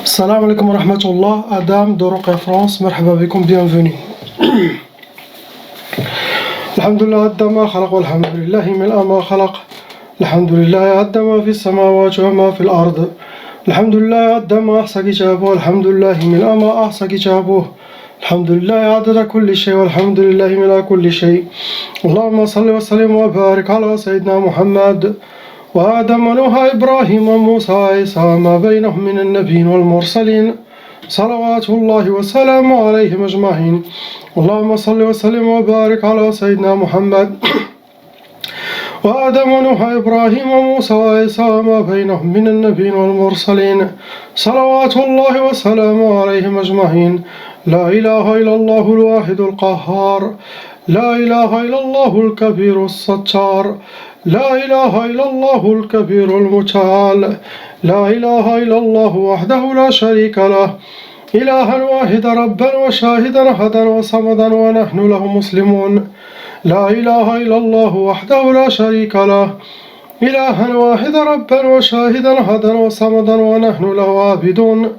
Salam alaikum wa rahmatullah, Adam de Ruqya France, marhaba bikum, bienvenue. Alhamdulillah adda ma khalaq walhamdulillahi mil'a ma khalaq. Alhamdulillah adda ma fi samawati wa ma fi al-ard. Alhamdulillah adda ma ahsa kitabuhu, alhamdulillahi mil'a ma ahsa kitabuhu. Alhamdulillah adada kulli shay walhamdulillahi mil'a kulli shay. Allahumma salli wa sallim wa barik ala sayyidina Muhammad وآدم ونوح إبراهيم وموسى وعيسى ما بينهم من النبيين والمرسلين صلوات الله وسلامه عليهم أجمعين. اللهم صل وسلم وبارك على سيدنا محمد وآدم ونوح إبراهيم وموسى وعيسى ما بينهم من النبيين والمرسلين صلوات الله وسلامه عليهم أجمعين. لا إله إلا الله الواحد القهار، لا إله إلا الله الكبير الستار، لا إله إلا الله الكبير المتعال، لا إله إلا الله وحده لا شريك له، إلها واحدا ربا وشاهدا أحدا وصمدا ونحن له مسلمون. لا إله إلا الله وحده لا شريك له، إلها واحدا ربا وشاهدا أحدا وصمدا ونحن له عابدون.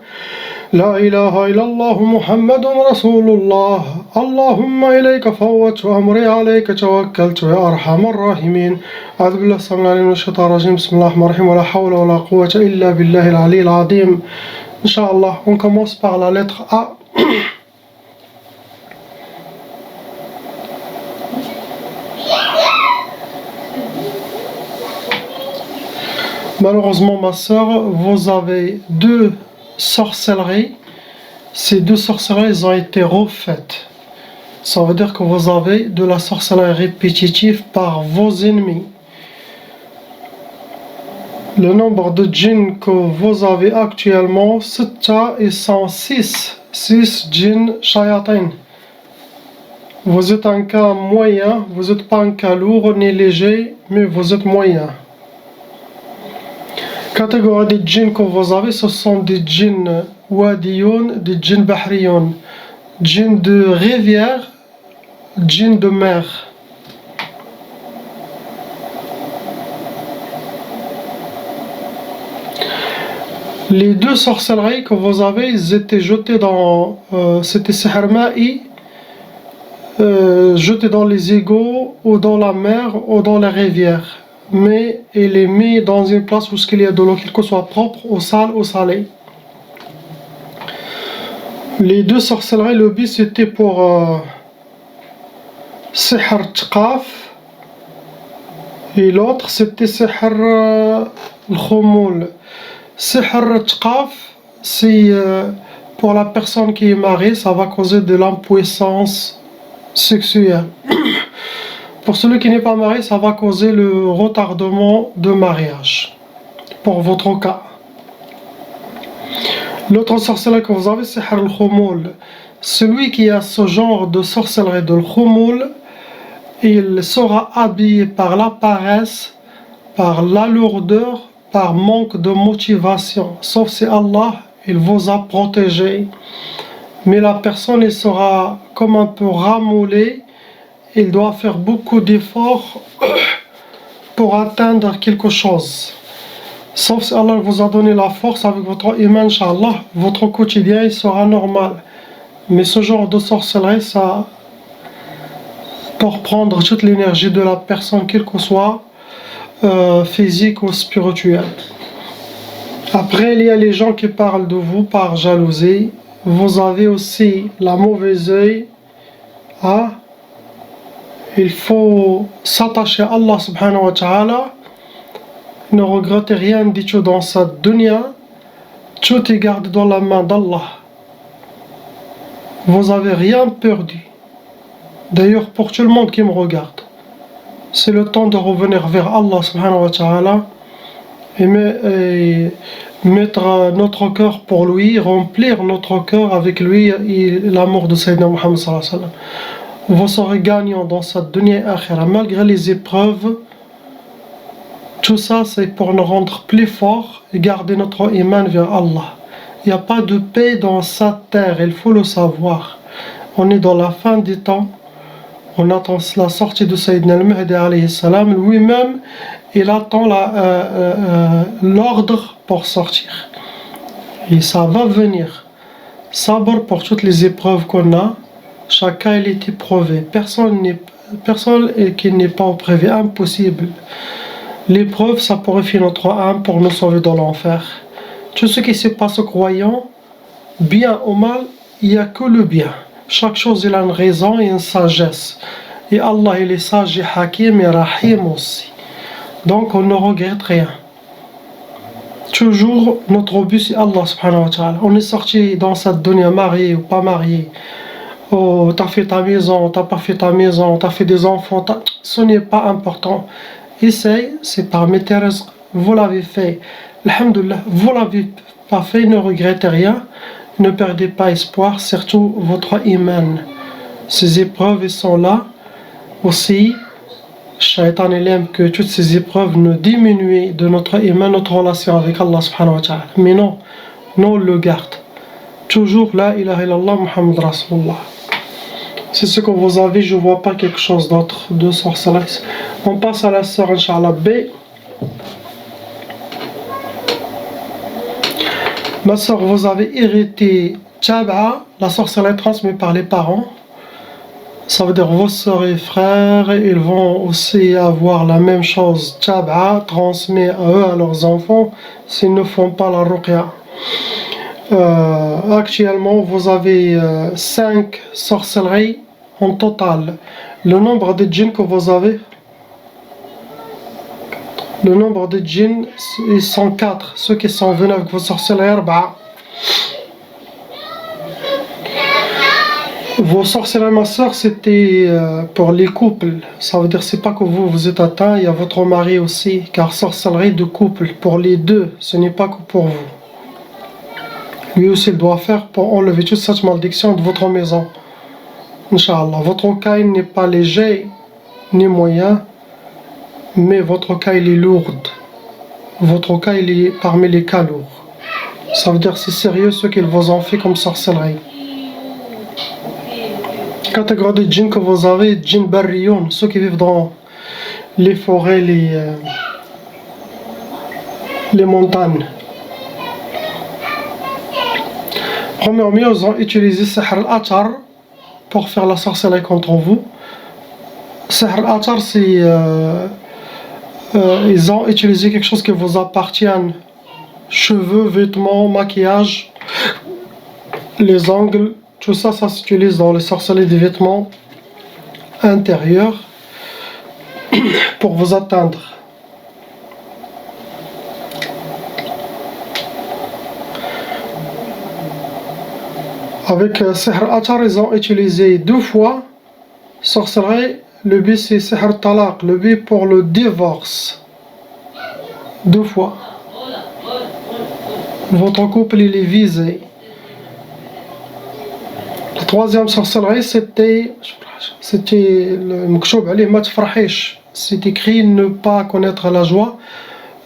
لا إله إلا الله محمد رسول الله. اللهم إليك فوت وأمري عليك توكلت يا أرحم الراحمين. أعوذ بالله السميع العليم من الشيطان الرجيم. بسم الله الرحمن الرحيم. ولا حول ولا قوة إلا بالله العلي العظيم. Inch'Allah, on commence par la lettre A. Malheureusement, ma soeur, vous avez deux sorcelleries. Ces deux sorcelleries ont été refaites. Ça veut dire que vous avez de la sorcellerie répétitive par vos ennemis. Le nombre de djinns que vous avez actuellement, ils sont 6 djinns shayatin. Vous êtes un cas moyen, vous n'êtes pas un cas lourd ni léger, mais vous êtes moyen. Catégorie des djinns que vous avez, ce sont des djinns wadiyoun, des djinns bahriyoun, djinns de rivière, djinns de mer. Les deux sorcelleries que vous avez, ils étaient jetés dans, c'était sihr ma'i, jetés dans les égouts ou dans la mer ou dans les rivières. Mais il est mis dans une place où il y a de l'eau, qu'il que soit propre, ou sale, ou salé. Les deux sorcelleries, le but c'était pour sihr tqaf et l'autre c'était sihr al-khumul. Sihr tqaf, c'est pour la personne qui est mariée, ça va causer de l'impuissance sexuelle. Pour celui qui n'est pas marié, ça va causer le retardement de mariage. Pour votre cas. L'autre sorcellerie que vous avez, c'est sihr al-khumul. Celui qui a ce genre de sorcellerie de l'khumul, il sera habillé par la paresse, par la lourdeur, par manque de motivation. Sauf si Allah, il vous a protégé. Mais la personne, il sera comme un peu ramoulée. Il doit faire beaucoup d'efforts pour atteindre quelque chose. Sauf si Allah vous a donné la force avec votre iman, Inch'Allah, votre quotidien il sera normal. Mais ce genre de sorcellerie, ça pour prendre toute l'énergie de la personne, quelle que soit physique ou spirituelle. Après, il y a les gens qui parlent de vous par jalousie. Vous avez aussi la mauvaise œil. Hein? Il faut s'attacher à Allah subhanahu wa ta'ala. Ne regrettez rien du tout dans cette dunya. Tout est gardé dans la main d'Allah. Vous n'avez rien perdu. D'ailleurs, pour tout le monde qui me regarde, c'est le temps de revenir vers Allah subhanahu wa ta'ala et mettre notre cœur pour lui, remplir notre cœur avec lui et l'amour de Sayyidina Muhammad sallallahu alayhi wa sallam. Vous serez gagnant dans cette dunya et akhira, malgré les épreuves. Tout ça, c'est pour nous rendre plus forts et garder notre iman vers Allah. Il n'y a pas de paix dans cette terre, il faut le savoir. On est dans la fin des temps. On attend la sortie de Sayyidina al-Mahdi alayhi salam. Lui-même, il attend l'ordre pour sortir. Et ça va venir. Sabr pour toutes les épreuves qu'on a. Chacun il est éprouvé. Personne qui n'est pas éprouvé. Impossible. L'épreuve, ça purifie notre âme pour nous sauver de l'enfer. Tout ce qui se passe aux croyants, bien ou mal, il n'y a que le bien. Chaque chose, il a une raison et une sagesse. Et Allah, il est sage et hakim et rahim aussi. Donc, on ne regrette rien. Toujours, notre but, c'est Allah subhanahu wa ta'ala. On est sorti dans cette dunya marié ou pas marié. Oh, t'as fait ta maison, t'as pas fait ta maison, t'as fait des enfants. Ce n'est pas important. Essaye, c'est parmi tes risques. Vous l'avez fait. Alhamdulillah, vous l'avez pas fait, ne regrettez rien. Ne perdez pas espoir, surtout votre iman. Ces épreuves, elles sont là. Aussi, Shaitan, il aime que toutes ces épreuves nous diminuent de notre iman, notre relation avec Allah subhanahu wa ta'ala. Mais non, on le garde. Toujours la ilaha illallah Muhammad Rasulullah. C'est ce que vous avez, je ne vois pas quelque chose d'autre de sorcellerie. On passe à la sœur Inch'Allah B. Ma sœur, vous avez hérité Tchab'a, la sorcellerie transmise par les parents. Ça veut dire vos sœurs et frères, ils vont aussi avoir la même chose. Tchab'a transmis à eux, à leurs enfants, s'ils ne font pas la ruqya. Actuellement, vous avez 5 sorcelleries en total. Le nombre de djinns que vous avez, le nombre de djinns, ils sont 4. Ceux qui sont venus avec vos sorcelleries, vos sorcelleries, ma soeur, c'était pour les couples. Ça veut dire c'est pas que vous êtes atteint, il y a votre mari aussi. Car sorcellerie de couple, pour les deux, ce n'est pas que pour vous. Lui aussi, il doit faire pour enlever toute cette malédiction de votre maison. Inch'Allah, votre cas n'est pas léger ni moyen, mais votre cas il est lourd. Votre cas il est parmi les cas lourds. Ça veut dire c'est sérieux ce qu'ils vous ont fait comme sorcellerie. Catégorie de djinns que vous avez, djinns barriyoun, ceux qui vivent dans les forêts, les montagnes. Premièrement, ils ont utilisé Sihr al-Atar pour faire la sorcellerie contre vous. Sihr al-Atar, c'est ils ont utilisé quelque chose qui vous appartient. Cheveux, vêtements, maquillage, les ongles, tout ça, ça s'utilise dans les sorcelleries des vêtements intérieurs pour vous atteindre. Avec Sihr al-Atar, ils ont utilisé 2 fois sorcellerie. Le but c'est Sihr Talaq, le but pour le divorce. 2 fois. Votre couple il est visé. La troisième sorcellerie c'était le Mkchoub Ali Mat Frahish. C'est écrit ne pas connaître la joie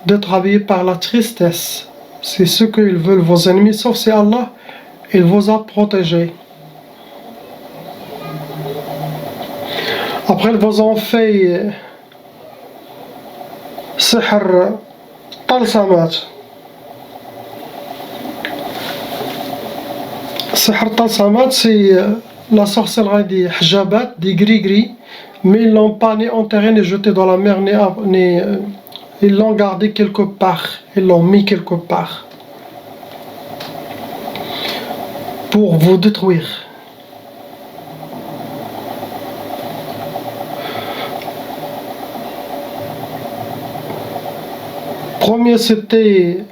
d'être habillé par la tristesse. C'est ce qu'ils veulent vos ennemis, sauf si Allah il vous a protégé. Après, ils vous ont fait Sihr Talsamat. Sihr Talsamat, c'est la sorcellerie des hijabat, des gris-gris, mais ils l'ont pas ni enterré, ni jeté dans la mer, ils l'ont gardé quelque part, ils l'ont mis quelque part pour vous détruire. Premier c'était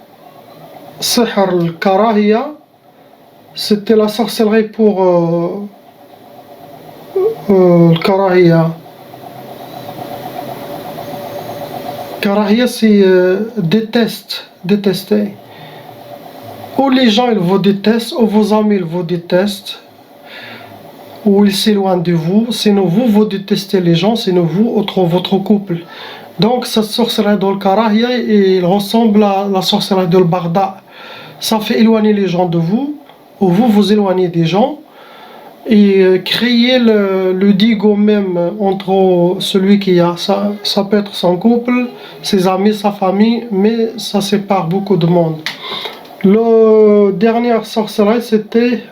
Sihr al-Karahiya, c'était la sorcellerie pour al-Karahiya. Karahiya c'est détester. Ou les gens ils vous détestent, ou vos amis ils vous détestent, ou ils s'éloignent de vous, sinon vous détestez les gens, sinon vous, votre couple. Donc cette sorcellerie de l'Karahia, il ressemble à la sorcellerie de l'Barda. Ça fait éloigner les gens de vous, ou vous éloignez des gens, et créer le digo même entre celui qui a, ça peut être son couple, ses amis, sa famille, mais ça sépare beaucoup de monde. La dernière sorcellerie, c'était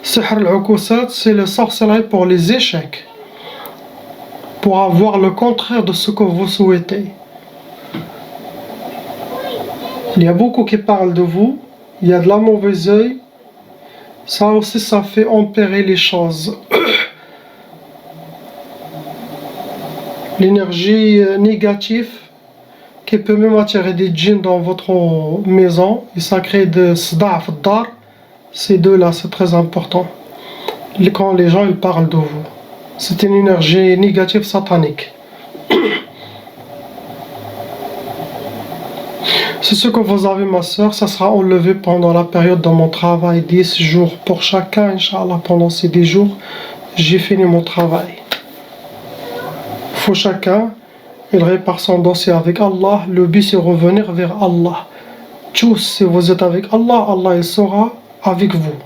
Sihr al-Ukusat, c'est la sorcellerie pour les échecs, pour avoir le contraire de ce que vous souhaitez. Il y a beaucoup qui parlent de vous, il y a de la mauvaise œil, ça aussi ça fait empirer les choses. L'énergie négative qui peut même attirer des djinns dans votre maison et ça crée des sda'f dar. Ces deux-là, c'est très important. Quand les gens ils parlent de vous, c'est une énergie négative satanique. C'est ce que vous avez, ma soeur, ça sera enlevé pendant la période de mon travail, 10 jours pour chacun, Inch'Allah, pendant ces 10 jours, j'ai fini mon travail. Faut chacun, il répare son dossier avec Allah, le but c'est revenir vers Allah. Tous, si vous êtes avec Allah, Allah il sera avec vous.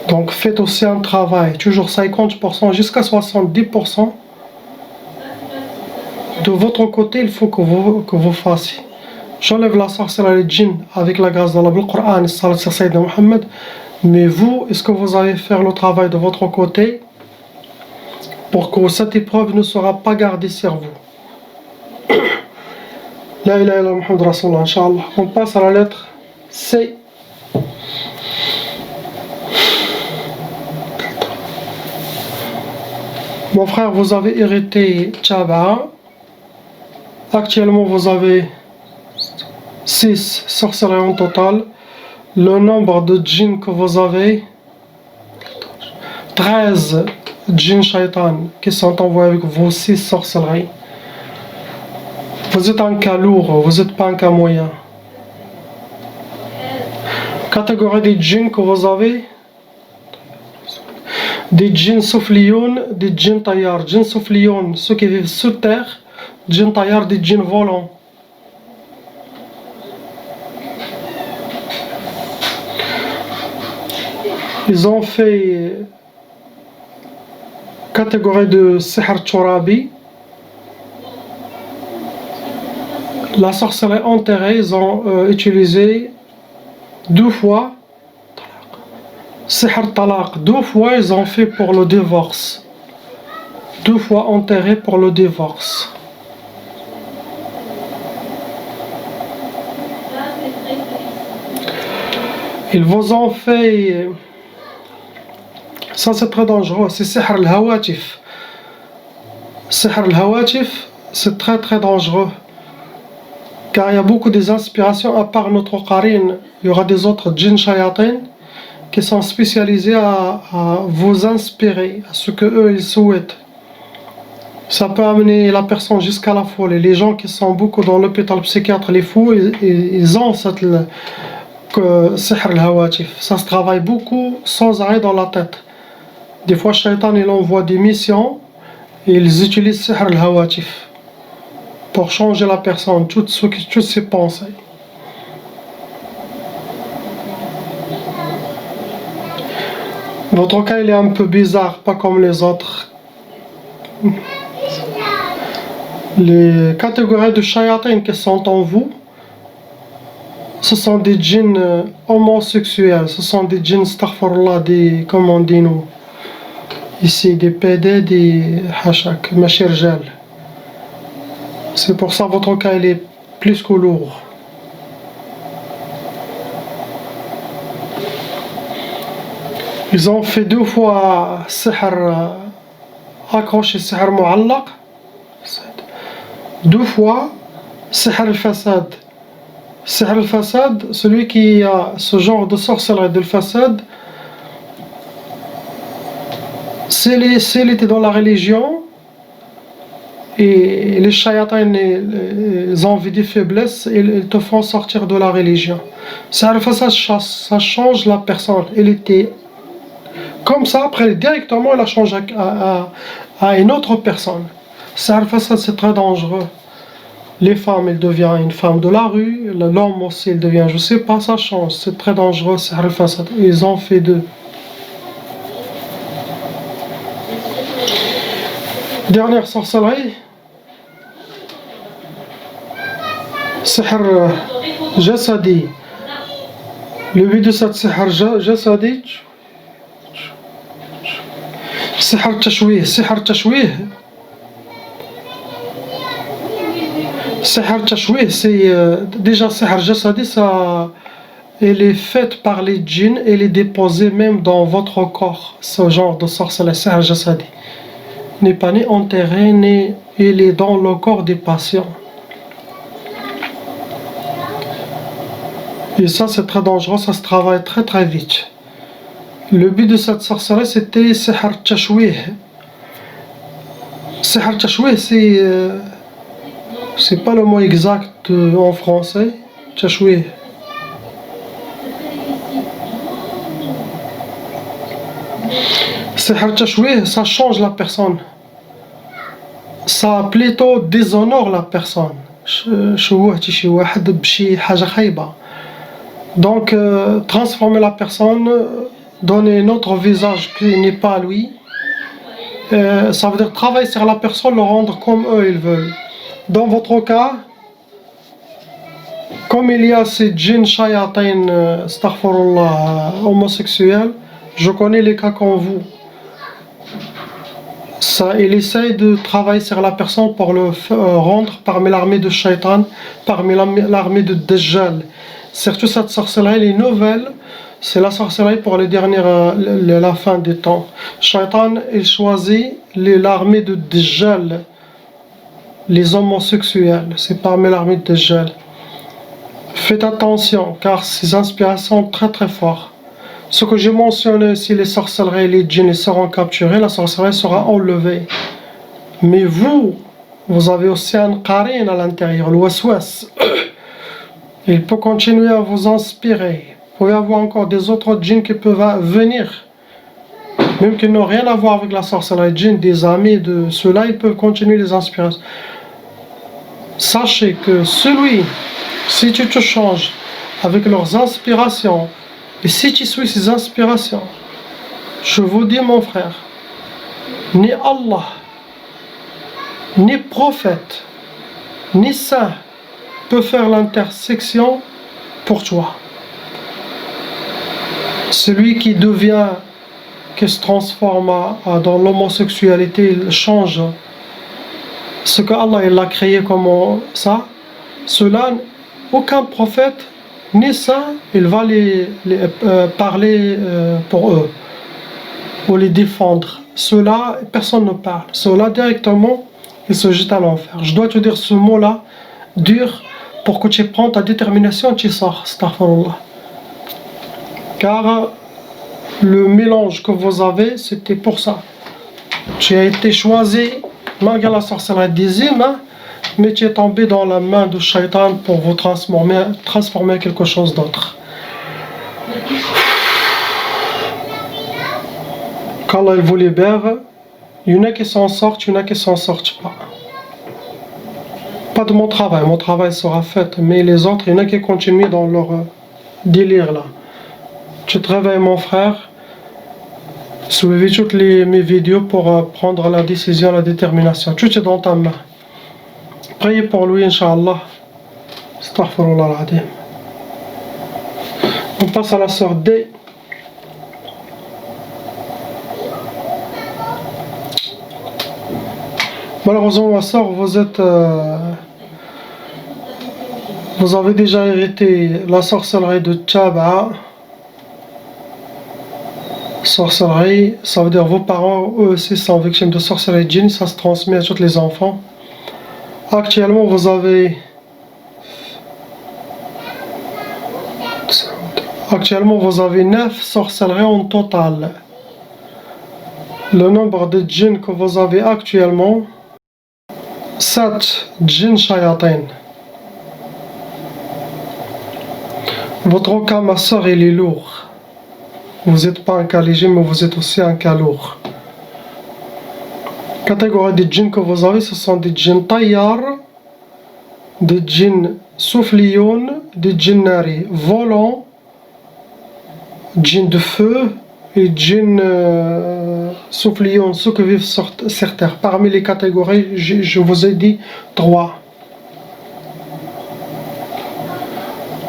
Donc faites aussi un travail, toujours 50% jusqu'à 70% de votre côté, il faut que vous fassiez. J'enlève la sorcellerie de djinn avec la grâce d'Allah, le Coran et salat sur Sayyidina Muhammad. Mais vous, est-ce que vous allez faire le travail de votre côté pour que cette épreuve ne sera pas gardée sur vous? La ilaha illallah Muhammad Rasulullah, Inch'Allah. On passe à la lettre C. Mon frère, vous avez hérité Tchaba. Actuellement, vous avez 6 sorcelleries en total. Le nombre de djinns que vous avez, 13 djinns shaitan qui sont envoyés avec vos 6 sorcelleries. Vous êtes un cas lourd, vous n'êtes pas un cas moyen. Catégorie des djinns que vous avez, des djinns soufflioun, des djinns taillars. Djinns soufflioun, ceux qui vivent sous terre, djinns taillars, des djinns volants. Ils ont fait catégorie de Sihr Tchorabi. La sorcellerie enterrée, ils ont utilisé 2 fois. Sihr Talaq, 2 fois ils ont fait pour le divorce. 2 fois enterré pour le divorce. Ils vous ont fait... Ça c'est très dangereux, c'est Sihr al-Hawatif. Sihr al-Hawatif, c'est très très dangereux. Car il y a beaucoup des inspirations à part notre Qarine. Il y aura des autres djinns shayatin qui sont spécialisés à vous inspirer, à ce que eux ils souhaitent. Ça peut amener la personne jusqu'à la folie. Les gens qui sont beaucoup dans l'hôpital psychiatre, les fous, ils ont cette Sihr al-Hawatif. Ça se travaille beaucoup sans arrêt dans la tête. Des fois, Shaitan il envoie des missions et ils utilisent Sihr al-Hawatif pour changer la personne, toutes ses pensées. Votre cas il est un peu bizarre, pas comme les autres. Les catégories de shayatin qui sont en vous, ce sont des djinns homosexuels, ce sont des djinns, astaghfirullah, des, comment on dit nous, ici, des PD, des hachak, machirjal. C'est pour ça votre cas il est plus que lourd. Ils ont fait 2 fois sihr accroché, sihr mu'allaq. 2 fois sihr al-fasad. Sihr al-fasad, celui qui a ce genre de sorcellerie de fasad, s'il était dans la religion et les shayatins ils ont vu des faiblesses, ils te font sortir de la religion. Sihr al-fasad, ça change la personne. Il était comme ça, après directement il a changé à une autre personne. Sihr al-fasad, c'est très dangereux. Les femmes, elles deviennent une femme de la rue, l'homme aussi, il devient, je sais pas, ça change, c'est très dangereux, Sihr al-fasad. Ils ont fait 2. Dernière sorcellerie, sihr jasadi. Le but de cette sihr jasadi, sihr tashwih. Sihr tashwih, sihr tashwih, c'est déjà sihr jasadi, ça, elle est faite par les djinns, elle est déposée même dans votre corps. Ce genre de sorcellerie, sihr jasadi, n'est pas ni enterré, ni il est dans le corps des patients. Et ça, c'est très dangereux, ça se travaille très très vite. Le but de cette sorcellerie, c'était sihr tashwih. Sihr tashwih, c'est pas le mot exact en français. Tashwih. Sihr tashwih, ça change la personne. Ça plutôt déshonore la personne. شوهتي شي واحد بشي حاجة خايبة. Donc, transformer la personne, donner un autre visage qui n'est pas lui, ça veut dire travailler sur la personne, le rendre comme eux ils veulent. Dans votre cas, comme il y a ces djinns shayatin, astaghfirullah, homosexuels, je connais les cas comme vous. Ça, il essaye de travailler sur la personne pour le rendre parmi l'armée de shaitan, parmi l'armée de Dajjal. Surtout cette sorcellerie, les nouvelles, c'est la sorcellerie pour la fin des temps. Shaitan, il choisit l'armée de Dajjal, les homosexuels, c'est parmi l'armée de Dajjal. Faites attention, car ces inspirations sont très très fortes. Ce que j'ai mentionné, si les sorcelleries, les djinns seront capturés, la sorcellerie sera enlevée. Mais vous avez aussi un qarin à l'intérieur, le waswas. Il peut continuer à vous inspirer. Vous pouvez avoir encore des autres djinns qui peuvent venir, même qui n'ont rien à voir avec la sorcellerie. Djinns, des amis de ceux-là, ils peuvent continuer les inspirations. Sachez que si tu te changes avec leurs inspirations, et si tu suis ces inspirations, je vous dis mon frère, ni Allah, ni prophète, ni saint peut faire l'intersection pour toi. Celui qui se transforme dans l'homosexualité, il change ce que Allah il a créé comme ça, cela, aucun prophète ni saint, il va parler pour eux ou les défendre. Cela, personne ne parle. Cela directement, il se jette à l'enfer. Je dois te dire ce mot-là, dur, pour que tu prennes ta détermination et tu sors. Astaghfirullah. Car le mélange que vous avez, c'était pour ça. Tu as été choisi, malgré la sorcellerie des humains, mais tu es tombé dans la main du shaitan pour vous transformer en quelque chose d'autre. Qu'Allah vous libère, il y en a qui s'en sortent, il y en a qui s'en sortent pas. Pas de mon travail sera fait, mais les autres, il y en a qui continuent dans leur délire là. Tu te réveilles mon frère, suivez toutes mes vidéos pour prendre la décision, la détermination. Tout est dans ta main. Priez pour lui, Inch'Allah. Astaghfirullah al-Adim. On passe à la sœur D. Malheureusement, ma sœur, vous avez déjà hérité la sorcellerie de Tchaba. Sorcellerie, ça veut dire vos parents, eux aussi, sont victimes de sorcellerie djinn, ça se transmet à tous les enfants. Actuellement, vous avez 9 sorcelleries en total. Le nombre de djinns que vous avez actuellement, 7 djinns shayatin. Votre cas, ma soeur, il est lourd. Vous n'êtes pas un cas léger, mais vous êtes aussi un cas lourd. Catégorie des djinns que vous avez, ce sont des djinns tayyar, des djinns souffliyoun, des djinns nari, volants, djinns de feu et djinns souffliyoun, ceux qui vivent sur terre. Parmi les catégories, je vous ai dit 3.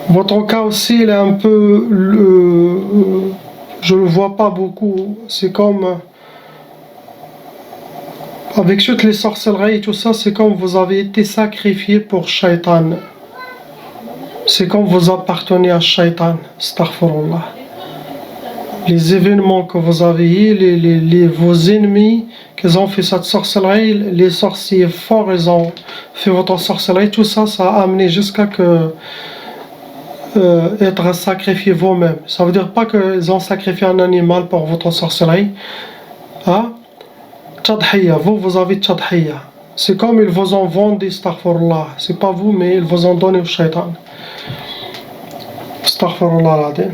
Votre cas aussi, il est un peu... je le vois pas beaucoup. C'est comme... avec toutes les sorcelleries et tout ça, c'est comme vous avez été sacrifié pour Shaitan. C'est comme vous appartenez à Shaitan. Astaghfirullah. Les événements que vous avez eus, vos ennemis qui ont fait cette sorcellerie, les sorciers forts, ils ont fait votre sorcellerie, tout ça, ça a amené jusqu'à que être sacrifié vous-même. Ça veut dire pas qu'ils ont sacrifié un animal pour votre sorcellerie. Hein? Tadhiya, vous avez tadhiya. C'est comme ils vous ont vendu, astaghfirullah. C'est pas vous, mais ils vous ont donné au shaitan. Astaghfirullah al-Azim.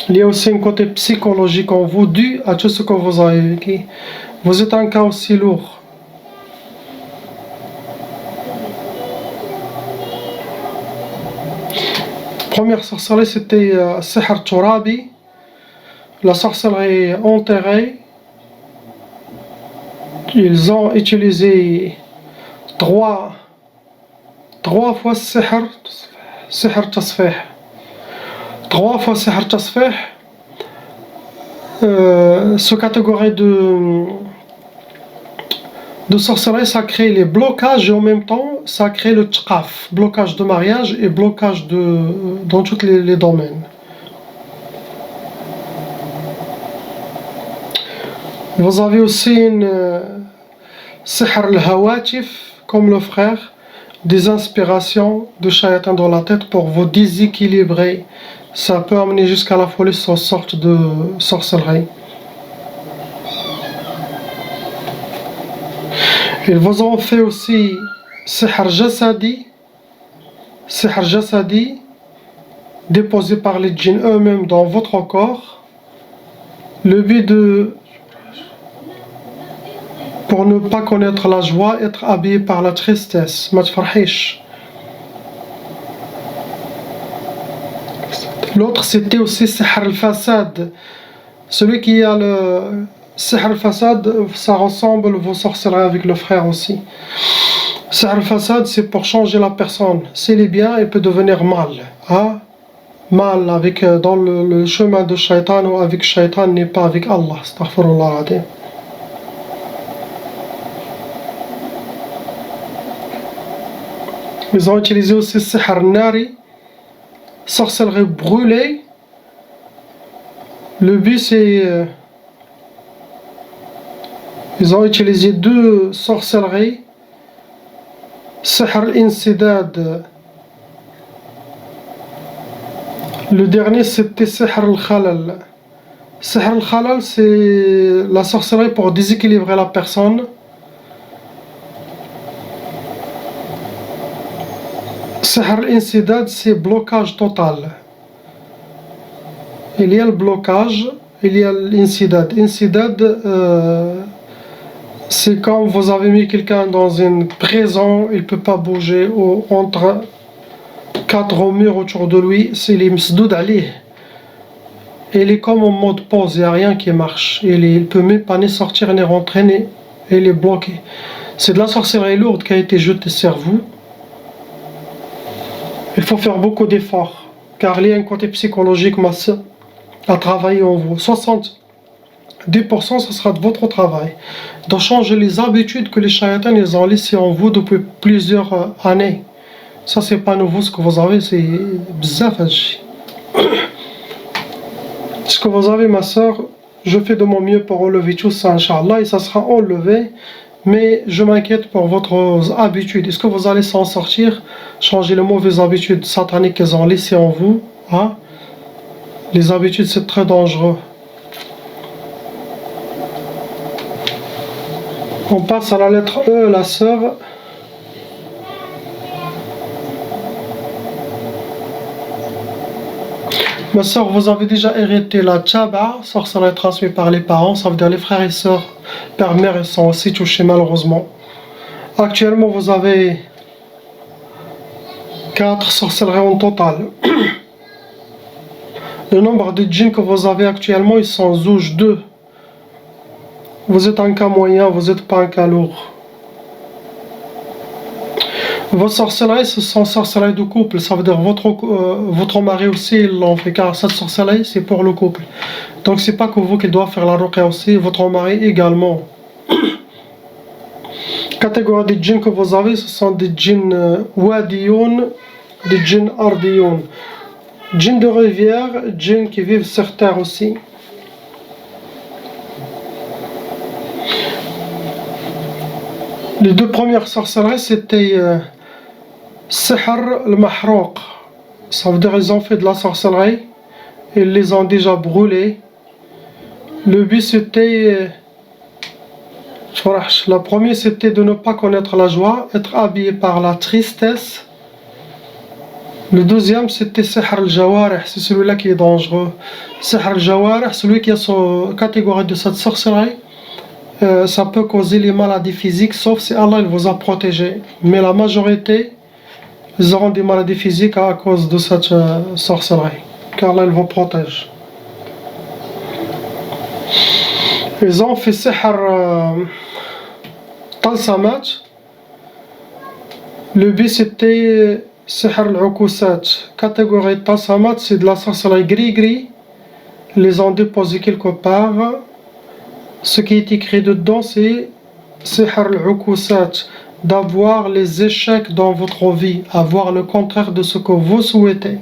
Il y a aussi un côté psychologique en vous dû à tout ce que vous avez vécu. Vous êtes un cas aussi lourd. La première sorcellerie, c'était Sihr Turabi, la sorcellerie enterrée. Ils ont utilisé trois fois Sihr Tasfih. Trois fois Sihr Tasfih. Ce catégorie de sorcellerie, ça crée les blocages et en même temps, ça crée le tqaf, blocage de mariage et blocage dans tous les domaines. Vous avez aussi une Sihr al-Hawatif, comme le frère, des inspirations de shaitan dans la tête pour vous déséquilibrer. Ça peut amener jusqu'à la folie cette sorte de sorcellerie. Ils vous ont fait aussi Sihr Jasadi, déposé par les djinns eux-mêmes dans votre corps. Le but pour ne pas connaître la joie, être habillé par la tristesse. Ma tfarhish. L'autre c'était aussi Sihr al-Fasad. Celui qui a le Sihr al-Fasad, ça ressemble vos sorcelleries avec le frère aussi. Sihr al-Fasad, c'est pour changer la personne. S'il est bien, il peut devenir mal. Hein? Mal avec, dans le chemin de Shaitan ou avec Shaitan n'est pas avec Allah. Astaghfirullah al-Azim. Ils ont utilisé aussi Sihr Nari, sorcellerie brûlée. Le but c'est... ils ont utilisé deux sorcelleries. Sihr al-Insidad. Le dernier c'était Sihr al-Khalal. Sihr al-Khalal c'est la sorcellerie pour déséquilibrer la personne. Sihr al-Insidad c'est blocage total. Il y a le blocage, il y a l'insidad. Insidad, c'est quand vous avez mis quelqu'un dans une prison, il ne peut pas bouger, ou entre quatre murs autour de lui, c'est les msdoud ali. Il est comme en mode pause, il n'y a rien qui marche. Il ne peut même pas ni sortir ni rentrer, il est bloqué. C'est de la sorcellerie lourde qui a été jetée sur vous. Il faut faire beaucoup d'efforts, car il y a un côté psychologique massif à travailler en vous. 70% ce sera de votre travail, de changer les habitudes que les shayatans ils ont laissées en vous depuis plusieurs années. Ça c'est pas nouveau, ce que vous avez, c'est bzaf. Ce que vous avez, ma soeur, je fais de mon mieux pour enlever tout ça, Inch'Allah, et ça sera enlevé. Mais je m'inquiète pour votre habitude. Est-ce que vous allez s'en sortir, changer les mauvaises habitudes sataniques qu'ils ont laissées en vous, hein? Les habitudes, c'est très dangereux. On passe à la lettre E, la sœur. Ma sœur, vous avez déjà hérité la tchaba, sorcellerie transmise par les parents, ça veut dire les frères et sœurs, père, mère, ils sont aussi touchés malheureusement. Actuellement, vous avez 4 sorcelleries en total. Le nombre de djinns que vous avez actuellement, ils sont zouj 2. Vous êtes un cas moyen, vous n'êtes pas un cas lourd. Vos sorcelleries, ce sont sorcelleries de couple. Ça veut dire votre mari aussi, il l'en fait. Car cette sorcellerie, c'est pour le couple. Donc c'est pas que vous qui doit faire la ruqya aussi, votre mari également. Catégorie des djinns que vous avez, ce sont des djinns wadiyoun, des djinns ardiyoun. Djinns de rivière, djinns qui vivent sur terre aussi. Les deux premières sorcelleries, c'était Sihr al-Mahrouq. Ça veut dire qu'ils ont fait de la sorcellerie, ils les ont déjà brûlés. Le but c'était, la première c'était de ne pas connaître la joie, être habillé par la tristesse. Le deuxième c'était Sihr al-Jawarih, c'est celui-là qui est dangereux. Sihr al-Jawarih, celui qui a cette catégorie de cette sorcellerie, ça peut causer les maladies physiques, sauf si Allah il vous a protégé. Mais la majorité, ils auront des maladies physiques à cause de cette sorcellerie, car Allah il vous protège. Ils ont fait Sihr Talsamat. Le but c'était Sihr al-Ukusat. Catégorie Talsamat, c'est de la sorcellerie gris-gris. Ils les ont déposés quelque part. Ce qui est écrit dedans, c'est Sihr al-Ukusat, d'avoir les échecs dans votre vie, avoir le contraire de ce que vous souhaitez.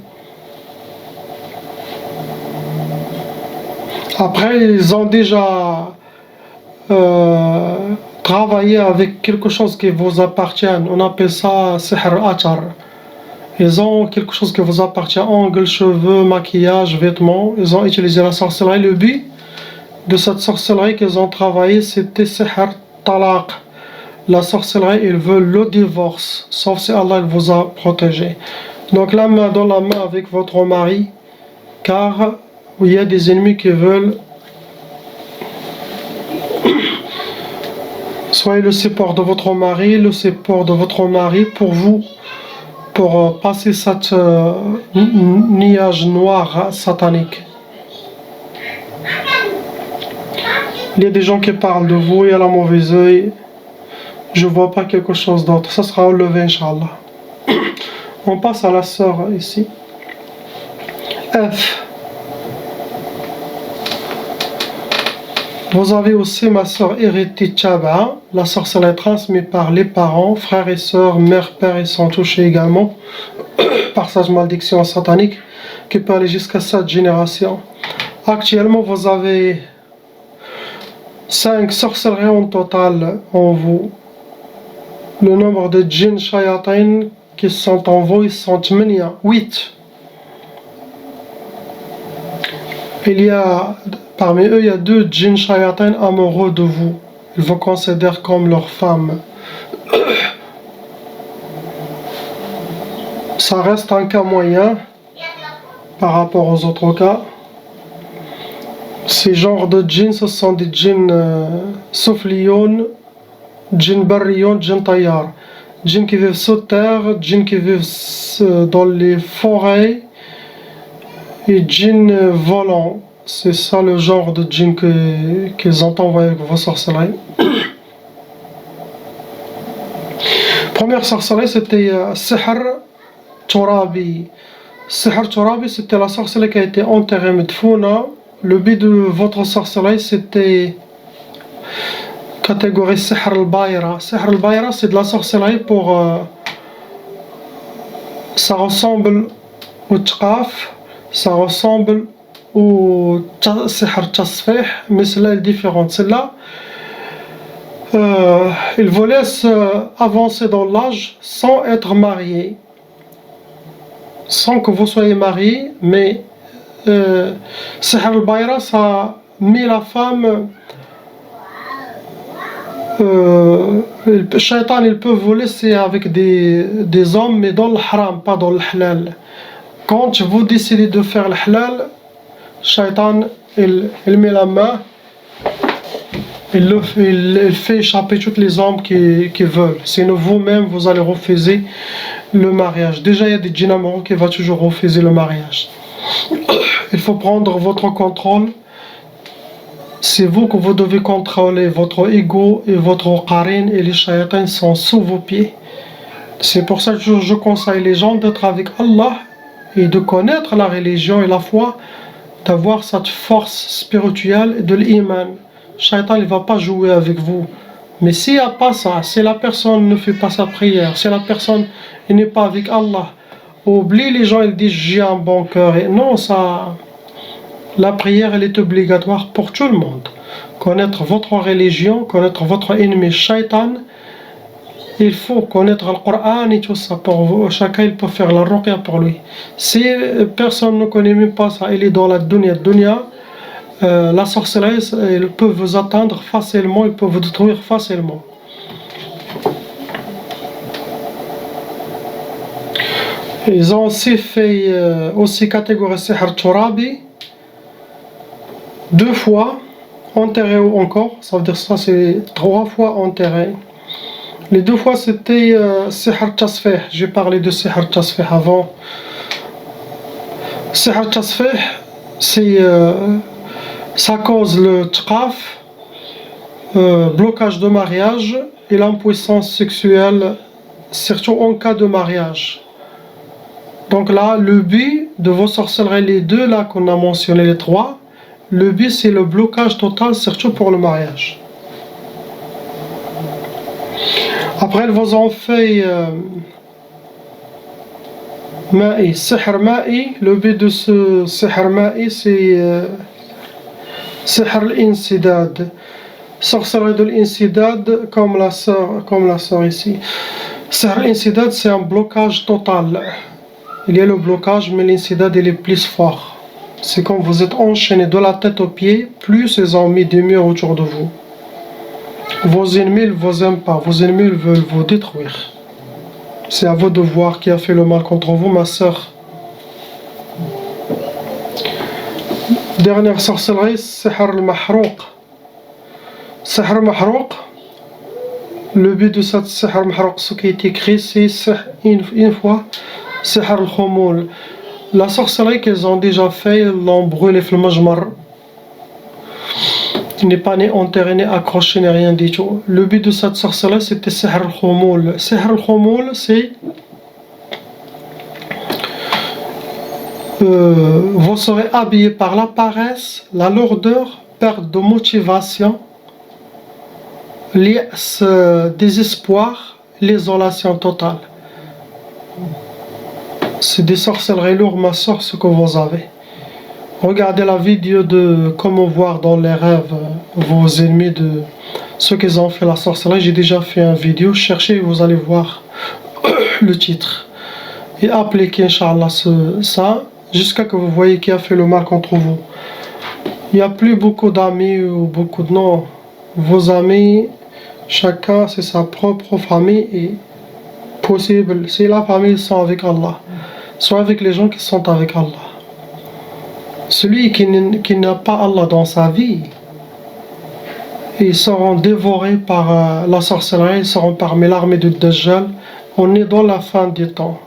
Après, ils ont déjà travaillé avec quelque chose qui vous appartient. On appelle ça Sihr Achar. Ils ont quelque chose qui vous appartient, ongles, cheveux, maquillage, vêtements. Ils ont utilisé la sorcellerie. Le but de cette sorcellerie qu'ils ont travaillé, c'était Sihr Talaq. La sorcellerie, ils veulent le divorce, sauf si Allah vous a protégé. Donc la main dans la main avec votre mari, car il y a des ennemis qui veulent soyez le support de votre mari, le support de votre mari pour vous, pour passer cette nuage noir satanique. Il y a des gens qui parlent de vous, il y a la mauvaise œil. Je ne vois pas quelque chose d'autre. Ça sera enlevé, Inch'Allah. On passe à la sœur ici. F. Vous avez aussi ma sœur héritée Tchaba. La sorcellerie transmise par les parents, frères et sœurs, mère, père, ils sont touchés également par cette malédiction satanique qui peut aller jusqu'à 7 générations. Actuellement, vous avez 5 sorcelleries en total en vous. Le nombre de djinns shayatin qui sont en vous, ils sont 8. Parmi eux, il y a 2 djinns shayatin amoureux de vous. Ils vous considèrent comme leur femme. Ça reste un cas moyen par rapport aux autres cas. Ces genres de djinns, ce sont des djinns soufliyoun, djinns barriyoun, djinns tayyar. Djinns qui vivent sous terre, djinns qui vivent dans les forêts et djinns volants. C'est ça le genre de djinns qu'ils ont envoyé avec vos sorcelleries. Première sorcellerie, c'était Sihr Turabi. Sihr Turabi, c'était la sorcellerie qui a été enterrée Medfouna. Le but de votre sorcellerie, c'était catégorie Sihr al-Bayra. Sihr al-Bayra, c'est de la sorcellerie pour... ça ressemble au Tqaf, ça ressemble au Sihr Tasfih, mais celle-là est différente. Celle-là, il vous laisse avancer dans l'âge sans être marié. Sans que vous soyez marié, mais Sihr al-Bayra, ça met la femme... le shaitan, il peut vous laisser avec des hommes, mais dans le haram, pas dans le halal. Quand vous décidez de faire le halal, shaitan, il met la main, il fait échapper tous les hommes qui veulent. Sinon vous-même, vous allez refuser le mariage. Déjà, il y a des djinns amoureux qui vont toujours refuser le mariage. Il faut prendre votre contrôle. C'est vous que vous devez contrôler votre ego et votre qarine, et les shayatans sont sous vos pieds. C'est pour ça que je conseille les gens d'être avec Allah et de connaître la religion et la foi, d'avoir cette force spirituelle de l'iman. Shaitan il ne va pas jouer avec vous. Mais s'il n'y a pas ça, si la personne ne fait pas sa prière, si la personne n'est pas avec Allah, oublie les gens, ils disent j'ai un bon cœur. Et non, ça, la prière elle est obligatoire pour tout le monde. Connaître votre religion, connaître votre ennemi Shaitan, il faut connaître le Coran et tout ça pour vous. Chacun il peut faire la ruqya pour lui. Si personne ne connaît même pas ça, il est dans la dunya, la sorcellerie, elle peut vous atteindre facilement, elle peut vous détruire facilement. Ils ont aussi fait aussi catégorie Sihr Turabi, 2 fois enterré encore, ça veut dire ça c'est 3 fois enterré. Les 2 fois c'était Sihr Tasfih, j'ai parlé de Sihr Tasfih avant. Sihr Tasfih, c'est ça cause le tqaf, blocage de mariage et l'impuissance sexuelle, surtout en cas de mariage. Donc là, le but de vos sorcelleries, les 2 là qu'on a mentionné, les 3, le but c'est le blocage total, surtout pour le mariage. Après, ils vous ont fait Ma'i, Sihr Ma'i. Le but de ce Sihr Ma'i, c'est Sihr al-Insidad. Sorcellerie de l'Insidad, comme la sœur ici. Sihr al-Insidad, c'est un blocage total. Il y a le blocage, mais l'insidad il est plus fort. C'est comme vous êtes enchaîné de la tête aux pieds, plus ils ont mis des murs autour de vous. Vos ennemis ne vous aiment pas, vos ennemis veulent vous détruire. C'est à vous de voir qui a fait le mal contre vous, ma sœur. Dernière sorcellerie, Sihr al-Mahrouq. Sihr al-Mahrouq, le but de cette Sihr al-Mahrouq, ce qui est écrit, c'est une fois Sihr al-Khumul. La sorcellerie qu'ils ont déjà fait, ils l'ont brûlé dans le majmar. Il n'est pas ni enterré, ni accroché, ni rien du tout. Le but de cette sorcellerie, c'était Sihr al-Khumul. Sihr al-Khumul, c'est vous serez habillé par la paresse, la lourdeur, perte de motivation, désespoir, l'isolation totale. C'est des sorcelleries lourdes, ma soeur, ce que vous avez. Regardez la vidéo de comment voir dans les rêves vos ennemis, de ceux qui ont fait la sorcellerie. J'ai déjà fait une vidéo, cherchez, vous allez voir le titre. Et appliquez, Inch'Allah, ça, jusqu'à que vous voyez qui a fait le mal contre vous. Il n'y a plus beaucoup d'amis ou beaucoup de noms. Vos amis, chacun c'est sa propre famille et possible, si la famille sont avec Allah, soit avec les gens qui sont avec Allah. Celui qui n'a pas Allah dans sa vie, ils seront dévorés par la sorcellerie, ils seront parmi l'armée de Dajjal. On est dans la fin des temps.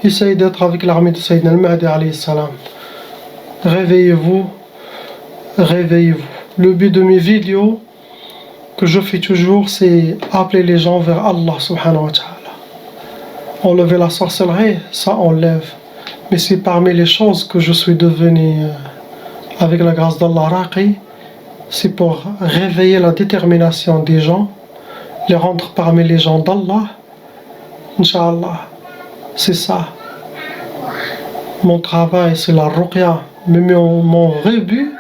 Essayez d'être avec l'armée de Sayyidina al-Mahdi alayhi salam. Réveillez-vous, réveillez-vous. Le but de mes vidéos que je fais toujours, c'est appeler les gens vers Allah subhanahu wa ta'ala. Enlever la sorcellerie, ça enlève. Mais c'est parmi les choses que je suis devenu, avec la grâce d'Allah, Raqi, c'est pour réveiller la détermination des gens, les rendre parmi les gens d'Allah. Inch'Allah, c'est ça. Mon travail, c'est la ruqya. Mais mon vrai but,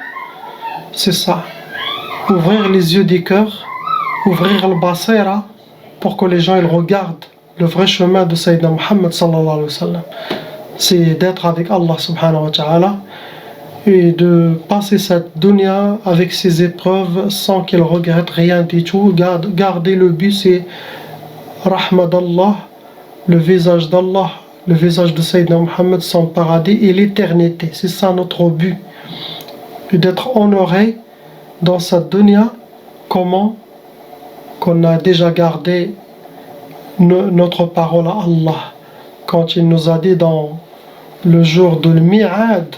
c'est ça. Ouvrir les yeux des cœurs, ouvrir le basira, pour que les gens ils regardent le vrai chemin de Sayyidina Muhammad sallallahu alayhi wa sallam. C'est d'être avec Allah subhanahu wa ta'ala et de passer cette dunya avec ses épreuves sans qu'il regrette rien du tout. Garder le but, c'est rahma d'Allah, le visage d'Allah, le visage de Sayyidina Muhammad, son paradis et l'éternité. C'est ça notre but. Et d'être honoré dans cette dunya, comment qu'on a déjà gardé notre parole à Allah. Quand il nous a dit dans le jour de l'Mi'ad,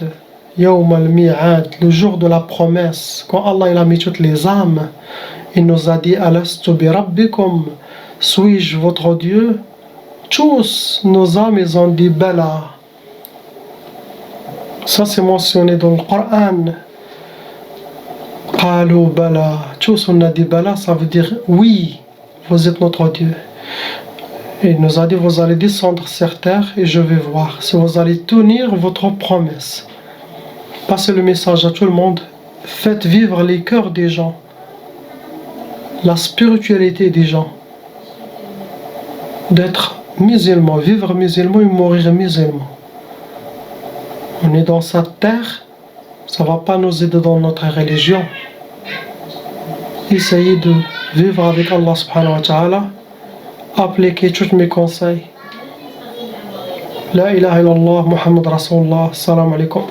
Yawm al-Mi'ad, le jour de la promesse, quand Allah il a mis toutes les âmes, il nous a dit Alastu bi rabbikum, suis-je votre Dieu? tous nos âmes ils ont dit Bala. Ça c'est mentionné dans le Coran. Qalu Bala. Tous on a dit Bala, ça veut dire oui, vous êtes notre Dieu. Et il nous a dit vous allez descendre sur terre et je vais voir si vous allez tenir votre promesse. Passez le message à tout le monde. Faites vivre les cœurs des gens, la spiritualité des gens, d'être musulman, vivre musulman et mourir musulman. On est dans cette terre, ça ne va pas nous aider dans notre religion. Essayez de vivre avec Allah subhanahu wa ta'ala, appliquez tous mes conseils. La ilaha illallah, Muhammad Rasulullah, salam alaikum.